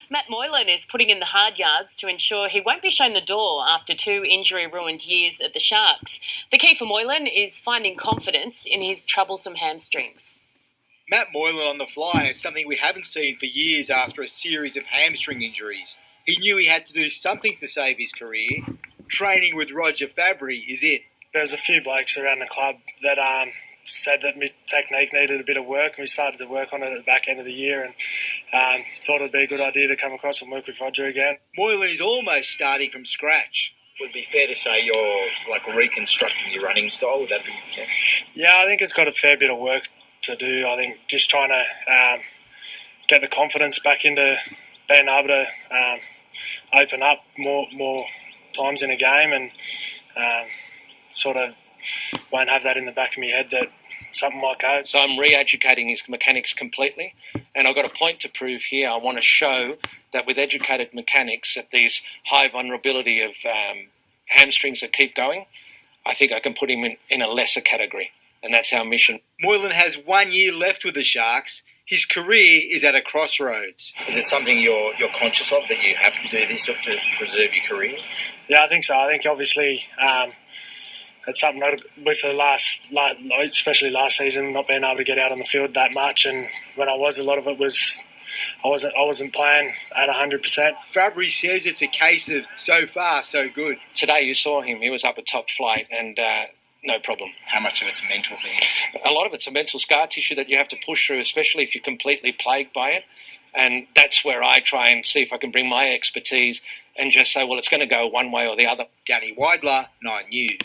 Matt Moylan is putting in the hard yards to ensure he won't be shown the door after 2 injury-ruined years at the Sharks. The key for Moylan is finding confidence in his troublesome hamstrings. Matt Moylan on the fly is something we haven't seen for years after a series of hamstring injuries. He knew he had to do something to save his career. Training with Roger Fabry is it. There's a few blokes around the club that said that my technique needed a bit of work. We started to work on it at the back end of the year and thought it would be a good idea to come across and work with Roger again. Moylan is almost starting from scratch. Would it be fair to say you're reconstructing your running style? Would that be? Yeah, I think it's got a fair bit of work to do. I think just trying to get the confidence back into being able to open up more times in a game and sort of won't have that in the back of my head that something might go. So I'm re-educating his mechanics completely, and I've got a point to prove here. I want to show that with educated mechanics at these high vulnerability of hamstrings that keep going, I think I can put him in a lesser category, and that's our mission. Moylan has 1 year left with the Sharks. His career is at a crossroads. Is it something you're conscious of, that you have to do this to preserve your career? Yeah, I think so. I think obviously it's something that with especially last season, not being able to get out on the field that much, and when I was, a lot of it was I wasn't playing at 100%. Fabry says it's a case of so far so good. Today you saw him; he was up at top flight, and no problem. How much of it's mental for him? A lot of it's a mental scar tissue that you have to push through, especially if you're completely plagued by it. And that's where I try and see if I can bring my expertise and just say, well, it's going to go one way or the other. Danny Weidler, 9 News.